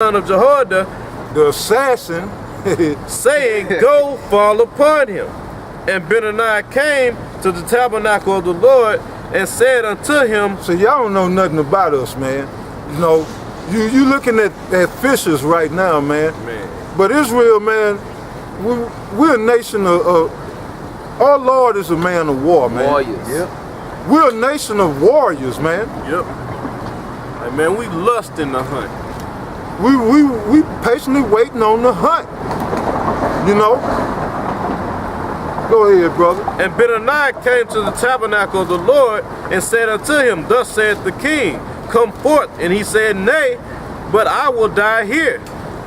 son of Jehoiada, the assassin, saying, Go fall upon him. And Benaniah came to the tabernacle of the Lord and said unto him, so y'all don't know nothing about us, man. You know, you looking at fishers right now, man. But Israel, man, we're a nation of our Lord is a man of war, man. Warriors. Yep. We're a nation of warriors, man. Yep. Hey, man, we lust in the hunt. We patiently waiting on the hunt. You know? Go ahead, brother. And Benaniah came to the tabernacle of the Lord and said unto him, Thus saith the king, Come forth. And he said, Nay, but I will die here.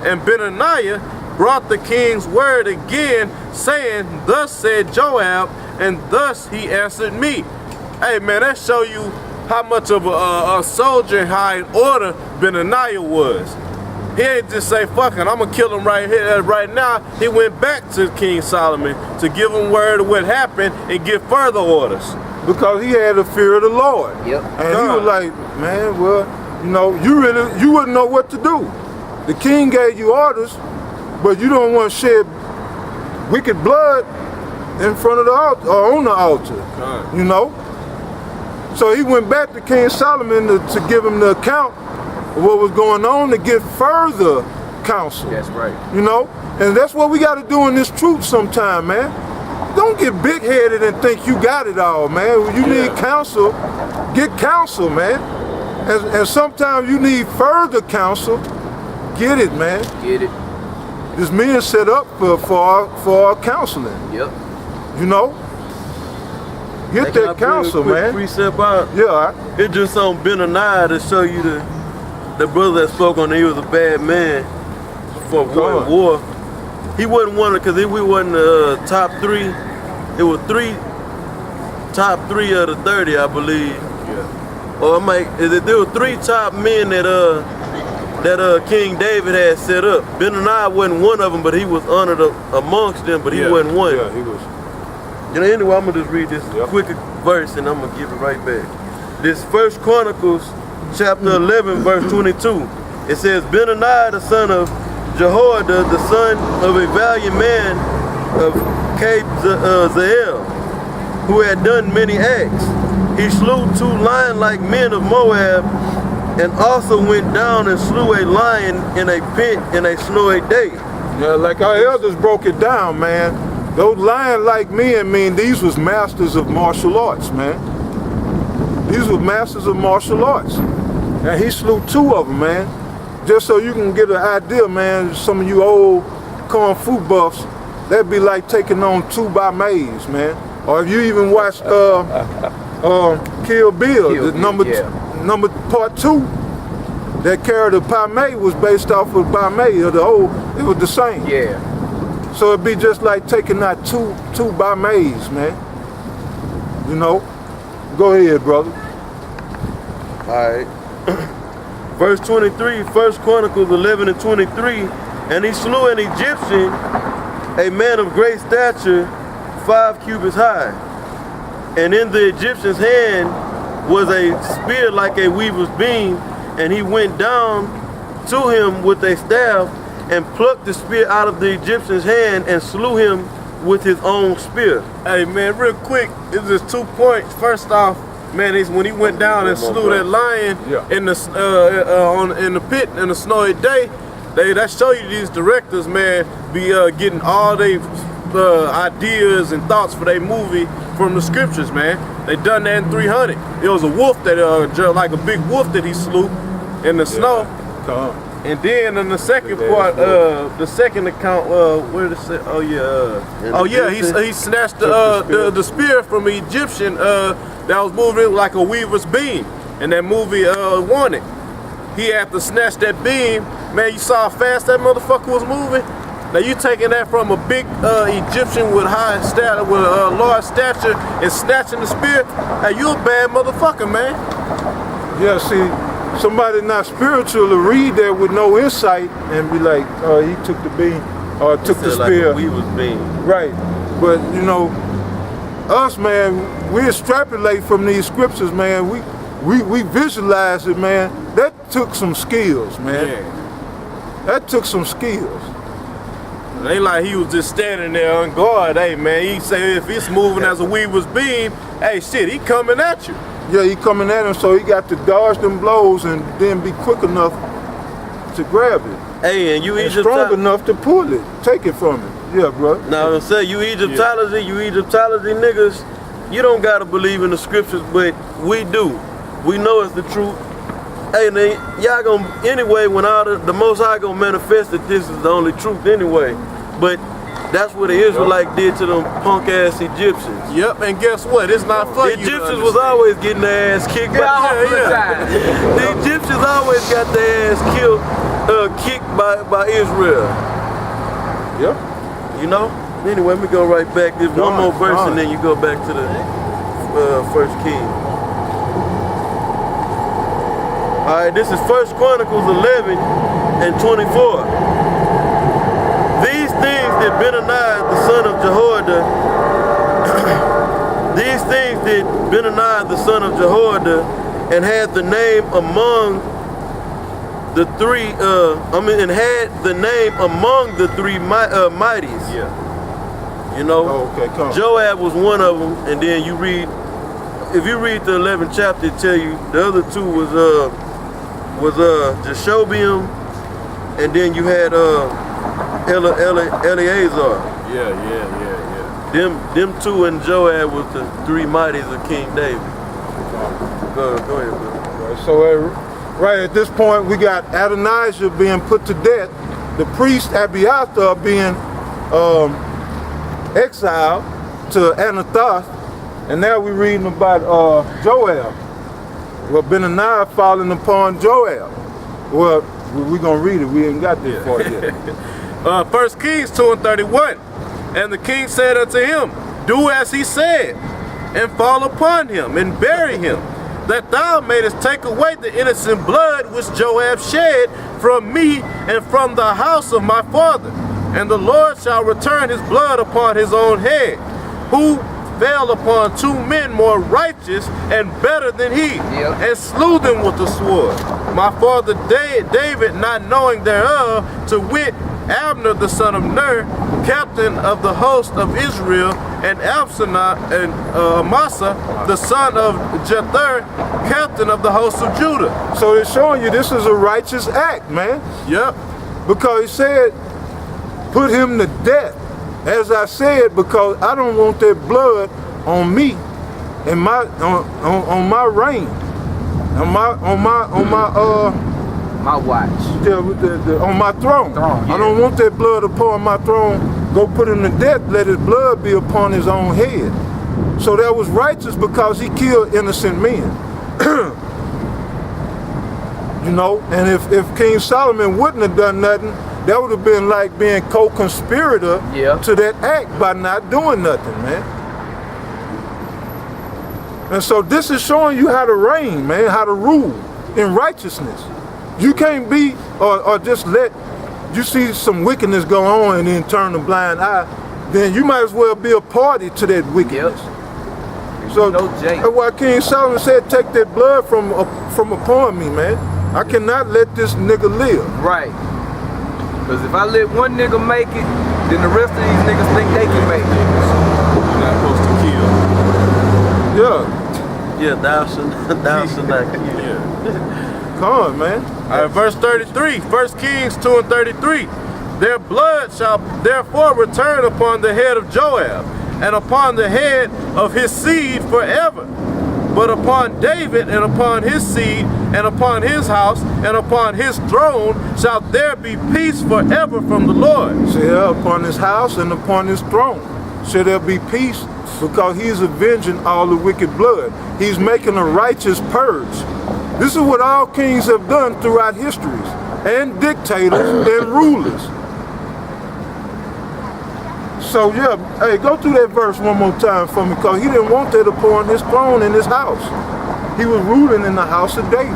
And Benaniah brought the king's word again, saying, Thus said Joab, and thus he answered me. Hey, man, that show you how much of a soldier, how in order Benaniah was. He ain't just say, fuck it, I'm gonna kill him right here, right now. He went back to King Solomon to give him word of what happened and give further orders. Because he had the fear of the Lord. Yep. And he was like, man, well, you know, you wouldn't know what to do. The king gave you orders, but you don't want to shed wicked blood in front of the altar or on the altar. You know? So he went back to King Solomon to give him the account of what was going on, to get further counsel. That's right. You know? And that's what we got to do in this truth sometime, man. Don't get big-headed and think you got it all, man. When you need counsel, get counsel, man. And sometimes you need further counsel. Get it, man. Get it. This men set up for our counseling. Yep. You know? Get that counsel, man. Precept out. Yeah. It's just on Benaniah to show you the brother that spoke on that he was a bad man for war. He wasn't one because we wasn't top three. It was top three of the 30, I believe. Yeah. Or there were 3 top men that King David had set up. Benaniah wasn't one of them, but he was honored amongst them, but he wasn't one. Yeah, he was. You know, anyway, I'm gonna just read this quick verse and I'm gonna give it right back. This 1 Chronicles chapter 11, verse 22. It says, Benaniah, the son of Jehoiada, the son of a valiant man of Zael, who had done many acts. He slew 2 lion-like men of Moab, and also went down and slew a lion in a pit in a snowy day. Yeah, like our elders broke it down, man. Those lion-like men mean these was masters of martial arts, man. These were masters of martial arts. And he slew 2 of them, man. Just so you can get an idea, man, some of you old kung fu buffs, that'd be like taking on 2 Bamais, man. Or if you even watched Kill Bill, number part 2, that character Pamay was based off of Bamay, or the old, it was the same. Yeah. So it'd be just like taking out two Bamais, man. You know? Go ahead, brother. Alright. Verse 23, 1 Chronicles 11 and 23. And he slew an Egyptian, a man of great stature, 5 cubits high. And in the Egyptian's hand was a spear like a weaver's beam, and he went down to him with a staff and plucked the spear out of the Egyptian's hand and slew him with his own spear. Hey man, real quick, it's just 2 points. First off, man, when he went down and slew that lion in the in the pit in the snowy day, that show you these directors, man, be getting all their ideas and thoughts for their movie from the scriptures, man. They done that in 300. It was a wolf that like a big wolf that he slew in the snow. And then in the second part, the second account, where did it say? He snatched the spear from an Egyptian that was moving like a weaver's beam. And that movie Wanted. He had to snatch that beam. Man, you saw how fast that motherfucker was moving? Now you taking that from a big Egyptian with high stature, with a large stature, and snatching the spear? Hey, you a bad motherfucker, man. Yeah, see, somebody not spiritual to read that with no insight and be like, oh, he took the beam, or took the spear. Like a weaver's beam. Right, but you know, us, man, we extrapolate from these scriptures, man. We visualize it, man. That took some skills, man. That took some skills. It ain't like he was just standing there on guard. Hey man, he say if it's moving as a weaver's beam, hey shit, he coming at you. Yeah, he coming at him, so he got to dodge them blows and then be quick enough to grab it. Hey, and you And Egypt strong enough to pull it, take it from him. Yeah, bro. Now, I say you Egyptology niggas, you don't gotta believe in the scriptures, but we do. We know it's the truth. Hey, man, y'all gonna, anyway, when all the Most High gonna manifest that this is the only truth anyway. But that's what the Israelites did to them punk-ass Egyptians. Yep, and guess what? It's not for The you. Egyptians was always getting their ass kicked. The Egyptians always got their ass kicked by Israel. Yep. You know? Anyway, let me go right back. There's one more verse and then you go back to the First King. Alright, this is 1 Chronicles 11 and 24. These things did Benaniah the son of Jehoiada these things did Benaniah the son of Jehoiada, and had the name among the three and had the name among the three mighties. Yeah. You know, Okay, come. Joab was one of them, and then you read, if you read the 11th chapter, it tell you the other two was Jashobeam, and then you had Eleazar. Yeah. Them two and Joab was the three mighties of King David. Go ahead, bro. Right, so right at this point, we got Adonijah being put to death, the priest Abiathar being exiled to Anathoth, and now we're reading about Joab. Well, Benaniah falling upon Joab. Well, we're going to read it. We ain't got this part yet. 1 Kings 2 and 31. And the king said unto him, do as he said, and fall upon him, and bury him, that thou mayest take away the innocent blood which Joab shed from me and from the house of my father. And the Lord shall return his blood upon his own head, who fell upon two men more righteous and better than he, and slew them with the sword. My father David, not knowing thereof, to wit, Abner the son of Ner, captain of the host of Israel, and Absalom and Amasa the son of Jether, captain of the host of Judah. So it's showing you this is a righteous act, man. Yep. Because he said, put him to death. As I said, because I don't want that blood on me and my on my reign, on my watch. On my throne. I don't want that blood upon my throne. Go put him to death. Let his blood be upon his own head. So that was righteous because he killed innocent men. You know, and if King Solomon wouldn't have done nothing, that would have been like being co-conspirator to that act by not doing nothing, man. And so this is showing you how to reign, man, how to rule in righteousness. You can't be or just let you see some wickedness go on and then turn a blind eye. Then you might as well be a party to that wickedness. So that's why King Solomon said, take that blood from upon me, man. I cannot let this nigga live. Right. Because if I let one nigga make it, then the rest of these niggas think they can make it. You're not supposed to kill. Yeah. Yeah, thou shalt not kill. Yeah. Come on, man. All right, verse 33, 1 Kings 2 and 33. Their blood shall therefore return upon the head of Joab, and upon the head of his seed forever. But upon David, and upon his seed, and upon his house, and upon his throne, shall there be peace forever from the Lord. See, upon his house and upon his throne shall there be peace, because he's avenging all the wicked blood. He's making a righteous purge. This is what all kings have done throughout histories, and dictators and rulers. So yeah, hey, go through that verse one more time for me, because he didn't want that upon his throne in his house. He was ruling in the house of David.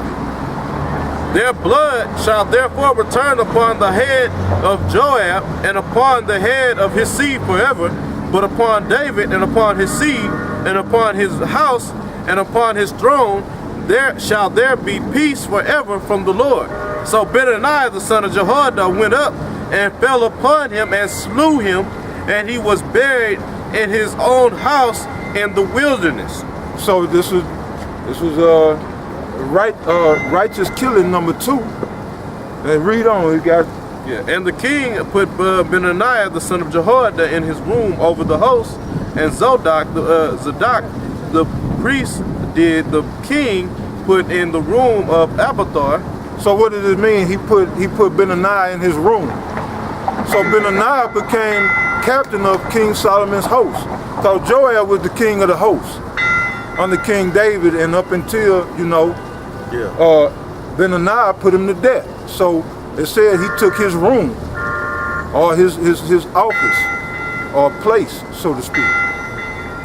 Their blood shall therefore return upon the head of Joab, and upon the head of his seed forever, but upon David, and upon his seed, and upon his house, and upon his throne, there shall there be peace forever from the Lord. So Benaniah the son of Jehoiada went up and fell upon him and slew him, and he was buried in his own house in the wilderness. So this was righteous killing number 2. And read on. We got. Yeah, and the king put Benaniah the son of Jehoiada in his room over the host, and Zadok the priest did the king put in the room of Abiathar. So what did it mean? He put Benaniah in his room. So Benaniah became captain of King Solomon's host. So Joab was the king of the host under King David, and up until Benaniah put him to death. So it said he took his room, or his office, or place, so to speak.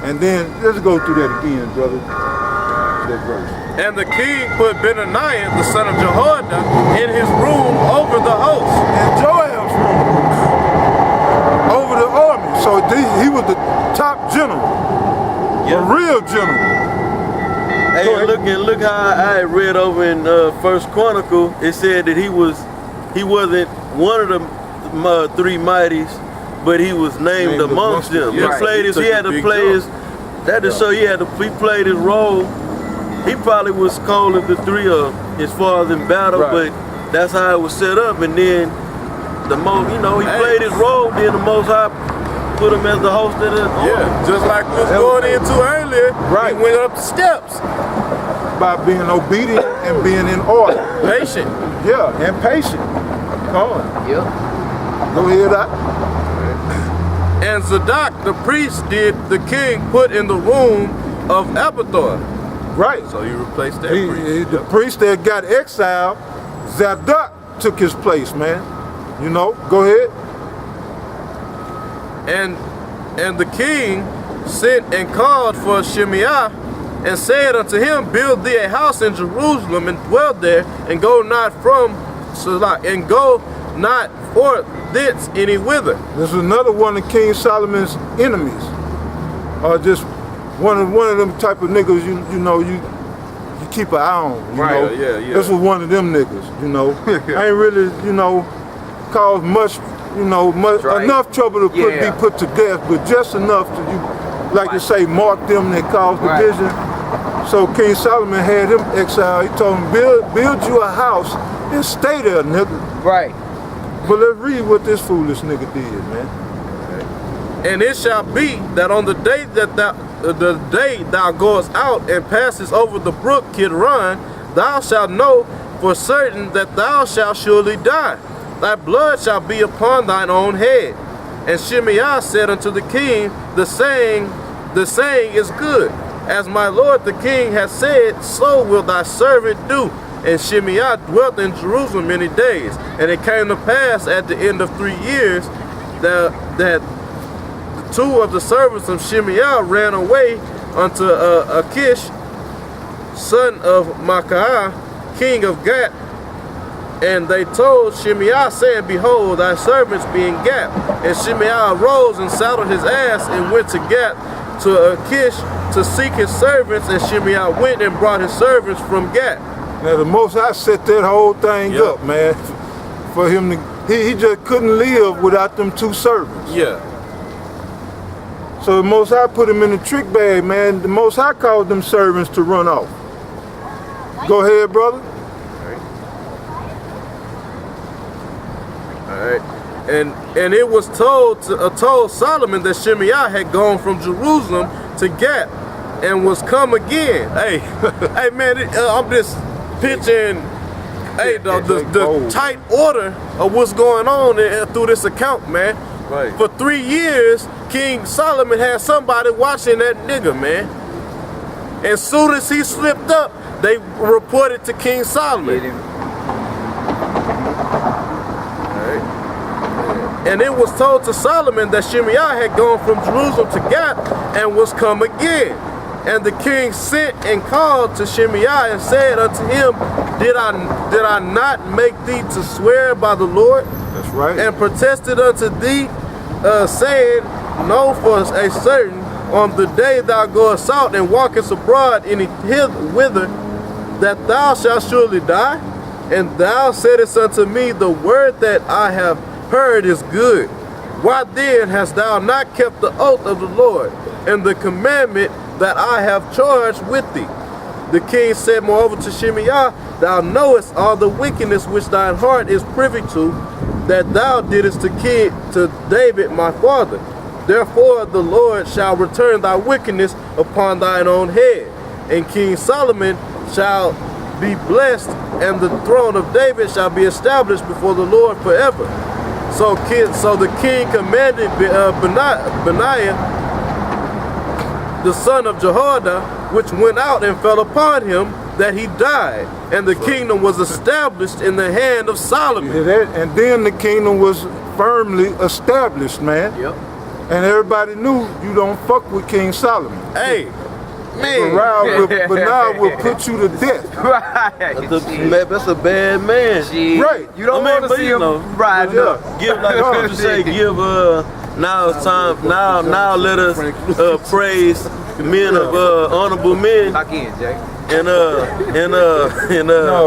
And then let's go through that again, brother. That verse. And the king put Benaniah the son of Jehoiada in his room over the host. In Joab's room, over the army. So he was the top general, a real general. Hey, look how I read over in First Chronicle. It said that he wasn't one of the 3 mighties, but he was named amongst them. Yeah. He played his. He had to play his. That is so. He played his role. He probably was calling the 3 as far as in battle, but that's how it was set up. And then the most, he played his role. Then the Most High put him as the host of the army. Just like we was going into earlier. He went up the steps by being obedient and being in order, patient. Yeah, and patient. Come on. Yep. Go ahead, And Zadok the priest did the king put in the room of Abiathar. Right. So you replaced that priest. The priest that got exiled, Zadok took his place, man. Go ahead. And the king sent and called for Shimei, and said unto him, build thee a house in Jerusalem, and dwell there, and go not from Salah, and go not forth thence any whither. This is another one of King Solomon's enemies. Just one of them type of niggas you keep an eye on. Yeah. This was one of them niggas, Ain't really, caused much, enough trouble to be put to death, but just enough to to say, mark them that caused division. So King Solomon had him exiled. He told him, build you a house and stay there, nigga. Right. But let's read what this foolish nigga did, man. And it shall be that on the day that thou goest out and passest over the brook Kidron, thou shalt know for certain that thou shalt surely die. Thy blood shall be upon thine own head. And Shimei said unto the king, the saying is good. As my lord the king has said, so will thy servant do. And Shimei dwelt in Jerusalem many days. And it came to pass at the end of 3 years that 2 of the servants of Shimei ran away unto Achish, son of Micaiah, king of Gath. And they told Shimei, saying, behold, thy servants be in Gath. And Shimei arose and saddled his ass and went to Gath to Achish to seek his servants. And Shimei went and brought his servants from Gath. Now the Most High set that whole thing up, man, for him to, he just couldn't live without them 2 servants. Yeah. So the Most High put him in the trick bag, man. The Most High caused them servants to run off. Go ahead, brother. Alright. And it was told Solomon that Shimei had gone from Jerusalem to Gath and was come again. Hey, hey man, I'm just picturing the tight order of what's going on through this account, man. Right. For 3 years, King Solomon had somebody watching that nigga, man. As soon as he slipped up, they reported to King Solomon. And it was told to Solomon that Shimei had gone from Jerusalem to Gath and was come again. And the king sent and called to Shimei and said unto him, Did I not make thee to swear by the Lord? That's right. And protested unto thee, saying, Know for a certain, on the day thou goest out and walkest abroad any whither, that thou shalt surely die? And thou saidest unto me, the word that I have heard is good. Why then hast thou not kept the oath of the Lord, and the commandment that I have charged with thee? The king said moreover to Shimei, thou knowest all the wickedness which thine heart is privy to, that thou didst to David my father. Therefore the Lord shall return thy wickedness upon thine own head, and King Solomon shall be blessed, and the throne of David shall be established before the Lord forever. So the king commanded Benaiah, the son of Jehoiada, which went out and fell upon him, that he died, and the kingdom was established in the hand of Solomon. And then the kingdom was firmly established, man. Yep. And everybody knew you don't fuck with King Solomon. Hey, man. Benaiah will put you to death. Right. That's a bad man. Shit. Right. You don't want to see him riding up. Give, like the scripture say, give, now it's time, now let us praise the men of honorable men. Lock in, Jay. No,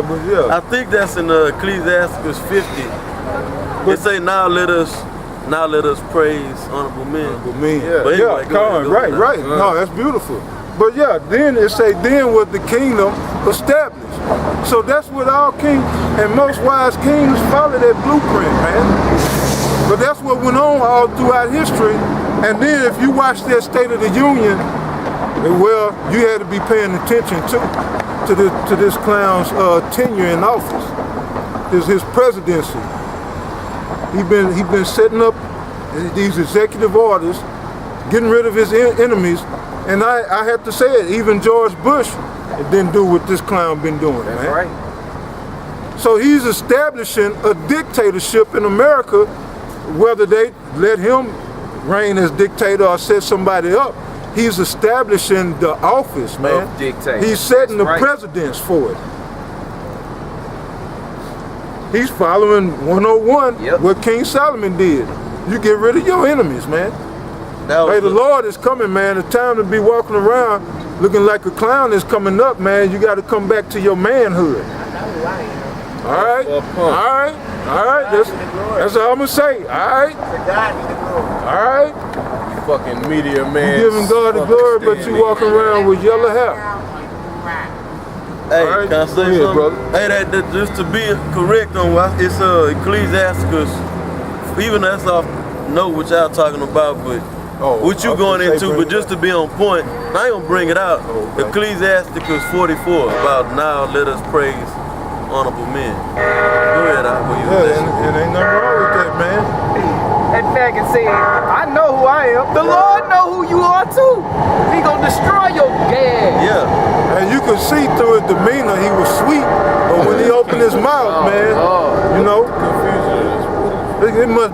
but yeah. I think that's in Ecclesiastes 50. It say now let us praise honorable men. Honorable men. But anyway, Yeah, come on, right. No, that's beautiful. But yeah, then it say, then was the kingdom established. So that's what all kings and most wise kings follow that blueprint, man. But that's what went on all throughout history. And then if you watch that State of the Union, well, you had to be paying attention to this clown's tenure in office, his presidency. He been setting up these executive orders, getting rid of his enemies, and I have to say it. Even George Bush didn't do what this clown been doing, That's man. right. So he's establishing a dictatorship in America, whether they let him reign as dictator or set somebody up. He's establishing the office, man. Of dictator. He's setting That's the right. precedence for it. He's following 101, Yep. what King Solomon did. You get rid of your enemies, man. Hey, the Lord is coming, man. The time to be walking around looking like a clown is coming up, man. You got to come back to your manhood. All right? All right. That's all I'm going to say. All right? All right? fucking media man. You giving God the glory, but you walking around with yellow hair. Hey, right, can I say go ahead, something? brother. Hey, that just to be correct on what it's Ecclesiastes, even that's off know what y'all talking about, but what you going into, but just to be on point, I ain't gonna bring it out. Ecclesiastes 44 about now let us praise honorable men. Go ahead, and ain't nothing wrong with that, man. That faggot said, I know who I am. The Lord know who you are too. He gonna destroy your gas. Yeah. And you could see through his demeanor, he was sweet, but when he opened his mouth, man, you know, it must